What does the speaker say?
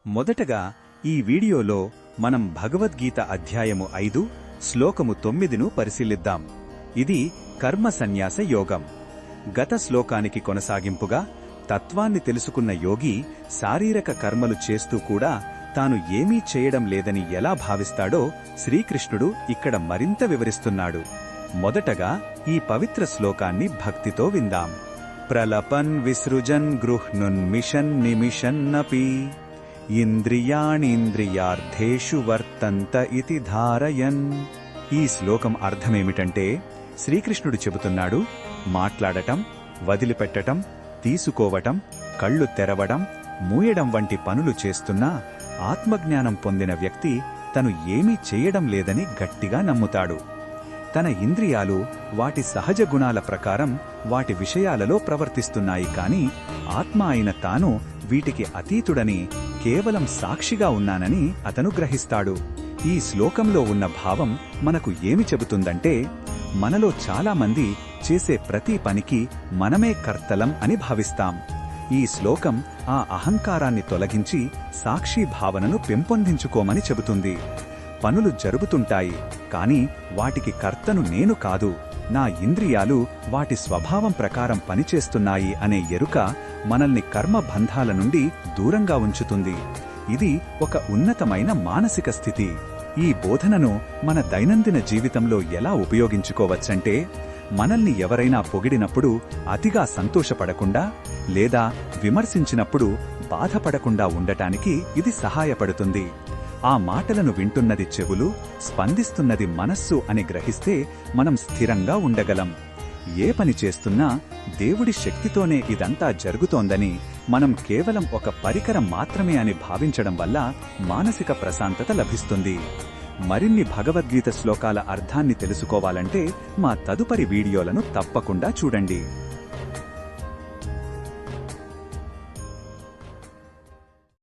మొదటగా ఈ వీడియోలో మనం భగవద్గీత అధ్యాయము 5 శ్లోకము 9ను పరిశీలిద్దాం. ఇది కర్మ సన్యాస యోగం. గత శ్లోకానికి కొనసాగింపుగా తత్వాన్ని తెలుసుకున్న యోగి శారీరక కర్మలు చేస్తూ కూడా తాను ఏమీ చేయడం లేదని ఎలా భావిస్తాడో శ్రీకృష్ణుడు ఇక్కడ మరింత వివరిస్తున్నాడు. మొదటగా ఈ పవిత్ర శ్లోకాన్ని భక్తితో విందాం. ప్రలపన్ విసృజన్ గృహ్ణున్మిషన్ నిమిషన్నపి ఇంద్రియాణీంద్రియార్థేషు వర్తంత ఇతి ధారయన్. ఈ శ్లోకం అర్థమేమిటంటే శ్రీకృష్ణుడు చెబుతున్నాడు, మాట్లాడటం, వదిలిపెట్టటం, తీసుకోవటం, కళ్ళు తెరవడం, మూయడం వంటి పనులు చేస్తున్నా ఆత్మజ్ఞానం పొందిన వ్యక్తి తను ఏమీ చేయడం లేదని గట్టిగా నమ్ముతాడు. తన ఇంద్రియాలు వాటి సహజ గుణాల ప్రకారం వాటి విషయాలలో ప్రవర్తిస్తున్నాయి, కాని ఆత్మ అయిన తాను వీటికి అతీతుడని, కేవలం సాక్షిగా ఉన్నానని అతను గ్రహిస్తాడు. ఈ శ్లోకంలో ఉన్న భావం మనకు ఏమి చెబుతుందంటే, మనలో చాలామంది చేసే ప్రతి పనికి మనమే కర్తలం అని భావిస్తాం. ఈ శ్లోకం ఆ అహంకారాన్ని తొలగించి సాక్షి భావనను పెంపొందించుకోమని చెబుతుంది. పనులు జరుగుతుంటాయి, కాని వాటికి కర్తను నేను కాదు, నా ఇంద్రియాలు వాటి స్వభావం ప్రకారం పనిచేస్తున్నాయి అనే ఎరుక మనల్ని కర్మబంధాల నుండి దూరంగా ఉంచుతుంది. ఇది ఒక ఉన్నతమైన మానసిక స్థితి. ఈ బోధనను మన దైనందిన జీవితంలో ఎలా ఉపయోగించుకోవచ్చంటే, మనల్ని ఎవరైనా పొగిడినప్పుడు అతిగా సంతోషపడకుండా లేదా విమర్శించినప్పుడు బాధపడకుండా ఉండటానికి ఇది సహాయపడుతుంది. ఆ మాటలను వింటున్నది చెవులు, స్పందిస్తున్నది మనస్సు అని గ్రహిస్తే మనం స్థిరంగా ఉండగలం. ఏ పని చేస్తున్నా దేవుడి శక్తితోనే ఇదంతా జరుగుతోందని, మనం కేవలం ఒక పరికరం మాత్రమే అని భావించడం వల్ల మానసిక ప్రశాంతత లభిస్తుంది. మరిన్ని భగవద్గీత శ్లోకాల అర్థాన్ని తెలుసుకోవాలంటే మా తదుపరి వీడియోలను తప్పకుండా చూడండి.